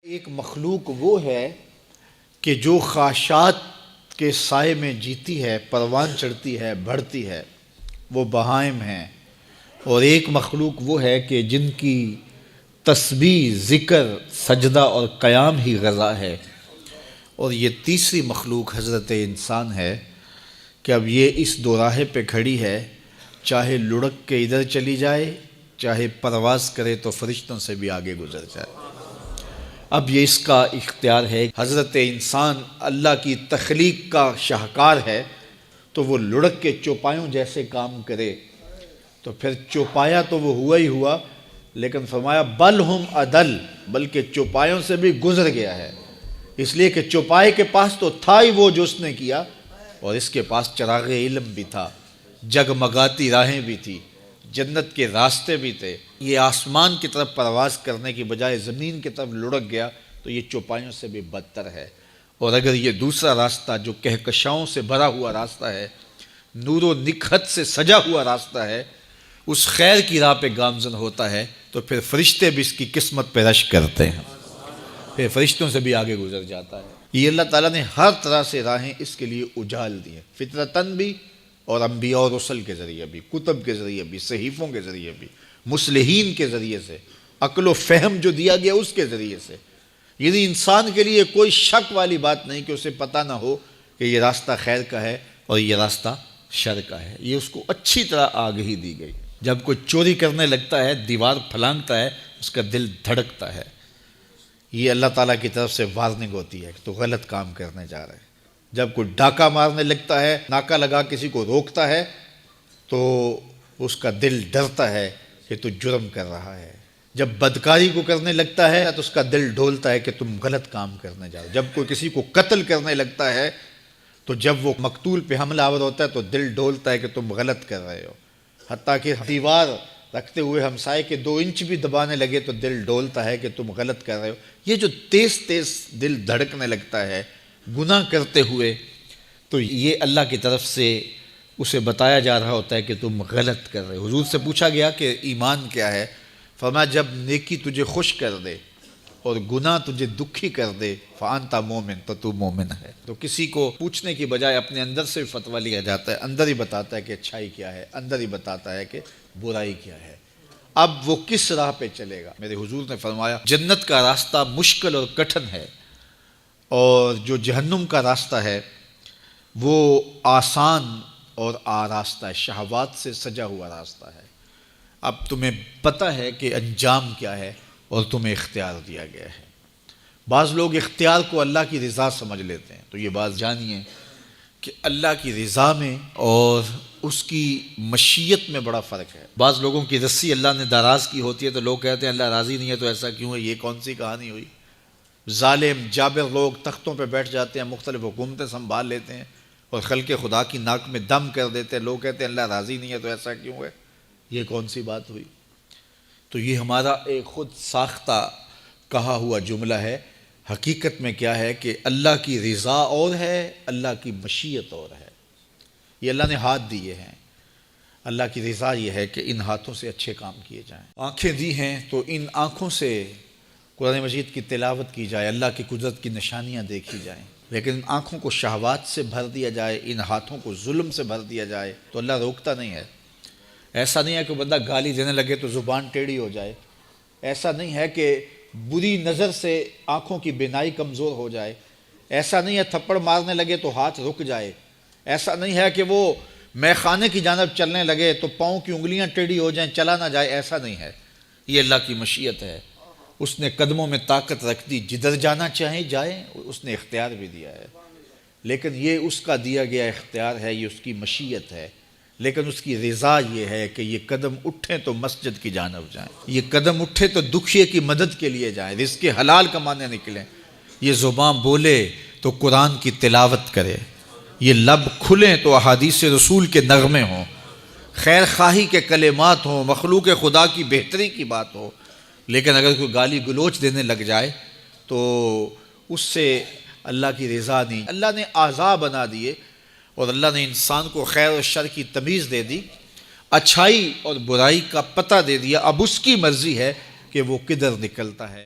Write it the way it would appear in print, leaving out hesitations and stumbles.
ایک مخلوق وہ ہے کہ جو خواہشات کے سائے میں جیتی ہے، پروان چڑھتی ہے، بڑھتی ہے، وہ بہائم ہیں۔ اور ایک مخلوق وہ ہے کہ جن کی تسبیح، ذکر، سجدہ اور قیام ہی غذا ہے۔ اور یہ تیسری مخلوق حضرت انسان ہے کہ اب یہ اس دوراہے پہ کھڑی ہے، چاہے لڑک کے ادھر چلی جائے، چاہے پرواز کرے تو فرشتوں سے بھی آگے گزر جائے۔ اب یہ اس کا اختیار ہے۔ حضرت انسان اللہ کی تخلیق کا شاہکار ہے، تو وہ لڑک کے چوپایوں جیسے کام کرے تو پھر چوپایا تو وہ ہوا ہی ہوا، لیکن فرمایا بل ہم عدل، بلکہ چوپایوں سے بھی گزر گیا ہے، اس لیے کہ چوپائے کے پاس تو تھا ہی وہ جو اس نے کیا، اور اس کے پاس چراغ علم بھی تھا، جگمگاتی راہیں بھی تھی، جنت کے راستے بھی تھے۔ یہ آسمان کی طرف پرواز کرنے کی بجائے زمین کی طرف لڑک گیا تو یہ چوپایوں سے بھی بدتر ہے۔ اور اگر یہ دوسرا راستہ جو کہکشاؤں سے بھرا ہوا راستہ ہے، نور و نکھت سے سجا ہوا راستہ ہے، اس خیر کی راہ پہ گامزن ہوتا ہے تو پھر فرشتے بھی اس کی قسمت پہ رشک کرتے ہیں، پھر فرشتوں سے بھی آگے گزر جاتا ہے۔ یہ اللہ تعالیٰ نے ہر طرح سے راہیں اس کے لیے اجال دی ہیں، فطرتاً بھی اور انبیاء اور رسل کے ذریعے بھی، کتب کے ذریعے بھی، صحیفوں کے ذریعے بھی، مصلحین کے ذریعے سے، عقل و فہم جو دیا گیا اس کے ذریعے سے۔ یعنی انسان کے لیے کوئی شک والی بات نہیں کہ اسے پتہ نہ ہو کہ یہ راستہ خیر کا ہے اور یہ راستہ شر کا ہے، یہ اس کو اچھی طرح آگہی دی گئی۔ جب کوئی چوری کرنے لگتا ہے، دیوار پھلانگتا ہے، اس کا دل دھڑکتا ہے، یہ اللہ تعالیٰ کی طرف سے وارننگ ہوتی ہے کہ تو غلط کام کرنے جا رہا ہے۔ جب کوئی ڈاکہ مارنے لگتا ہے، ناکہ لگا کسی کو روکتا ہے، تو اس کا دل ڈرتا ہے کہ تو جرم کر رہا ہے۔ جب بدکاری کو کرنے لگتا ہے تو اس کا دل ڈولتا ہے کہ تم غلط کام کرنے جا رہے ہو۔ جب کوئی کسی کو قتل کرنے لگتا ہے تو جب وہ مقتول پہ حملہ آور ہوتا ہے تو دل ڈولتا ہے کہ تم غلط کر رہے ہو۔ حتیٰ کہ دیوار رکھتے ہوئے ہمسائے کے 2 انچ بھی دبانے لگے تو دل ڈولتا ہے کہ تم غلط کر رہے ہو۔ یہ جو تیز تیز دل دھڑکنے لگتا ہے گناہ کرتے ہوئے، تو یہ اللہ کی طرف سے اسے بتایا جا رہا ہوتا ہے کہ تم غلط کر رہے ہو۔ حضور سے پوچھا گیا کہ ایمان کیا ہے؟ فرمایا جب نیکی تجھے خوش کر دے اور گناہ تجھے دکھی کر دے فانت مومن، تو تو مومن ہے۔ تو کسی کو پوچھنے کی بجائے اپنے اندر سے فتویٰ لیا جاتا ہے، اندر ہی بتاتا ہے کہ اچھائی کیا ہے، اندر ہی بتاتا ہے کہ برائی کیا ہے۔ اب وہ کس راہ پہ چلے گا؟ میرے حضور نے فرمایا جنت کا راستہ مشکل اور کٹھن ہے، اور جو جہنم کا راستہ ہے وہ آسان اور آراستہ ہے، شہوات سے سجا ہوا راستہ ہے۔ اب تمہیں پتہ ہے کہ انجام کیا ہے اور تمہیں اختیار دیا گیا ہے۔ بعض لوگ اختیار کو اللہ کی رضا سمجھ لیتے ہیں، تو یہ بات جانیے کہ اللہ کی رضا میں اور اس کی مشیت میں بڑا فرق ہے۔ بعض لوگوں کی رسی اللہ نے دراز کی ہوتی ہے تو لوگ کہتے ہیں اللہ راضی نہیں ہے تو ایسا کیوں ہے، یہ کون سی کہانی ہوئی؟ ظالم جابر لوگ تختوں پہ بیٹھ جاتے ہیں، مختلف حکومتیں سنبھال لیتے ہیں اور خلق خدا کی ناک میں دم کر دیتے ہیں، لوگ کہتے ہیں اللہ راضی نہیں ہے تو ایسا کیوں ہے، یہ کون سی بات ہوئی؟ تو یہ ہمارا ایک خود ساختہ کہا ہوا جملہ ہے۔ حقیقت میں کیا ہے کہ اللہ کی رضا اور ہے، اللہ کی مشیت اور ہے۔ یہ اللہ نے ہاتھ دیے ہیں، اللہ کی رضا یہ ہے کہ ان ہاتھوں سے اچھے کام کیے جائیں۔ آنکھیں دی ہیں تو ان آنکھوں سے قرآن مجید کی تلاوت کی جائے، اللہ کی قدرت کی نشانیاں دیکھی جائیں، لیکن ان آنکھوں کو شہوات سے بھر دیا جائے، ان ہاتھوں کو ظلم سے بھر دیا جائے تو اللہ روکتا نہیں ہے۔ ایسا نہیں ہے کہ بندہ گالی دینے لگے تو زبان ٹیڑھی ہو جائے، ایسا نہیں ہے کہ بری نظر سے آنکھوں کی بینائی کمزور ہو جائے، ایسا نہیں ہے تھپڑ مارنے لگے تو ہاتھ رک جائے، ایسا نہیں ہے کہ وہ مے خانے کی جانب چلنے لگے تو پاؤں کی انگلیاں ٹیڑھی ہو جائیں، چلا نہ جائے، ایسا نہیں ہے۔ یہ اللہ کی مشیت ہے، اس نے قدموں میں طاقت رکھ دی، جدھر جانا چاہیں جائیں، اس نے اختیار بھی دیا ہے، لیکن یہ اس کا دیا گیا اختیار ہے، یہ اس کی مشیت ہے، لیکن اس کی رضا یہ ہے کہ یہ قدم اٹھیں تو مسجد کی جانب جائیں، یہ قدم اٹھے تو دکھیے کی مدد کے لیے جائیں، رزق حلال کمانے نکلیں، یہ زبان بولے تو قرآن کی تلاوت کرے، یہ لب کھلیں تو احادیث رسول کے نغمے ہوں، خیر خواہی کے کلمات ہوں، مخلوق خدا کی بہتری کی بات ہو۔ لیکن اگر کوئی گالی گلوچ دینے لگ جائے تو اس سے اللہ کی رضا نہیں۔ اللہ نے اعضاء بنا دیے اور اللہ نے انسان کو خیر و شر کی تمیز دے دی، اچھائی اور برائی کا پتہ دے دیا، اب اس کی مرضی ہے کہ وہ کدھر نکلتا ہے۔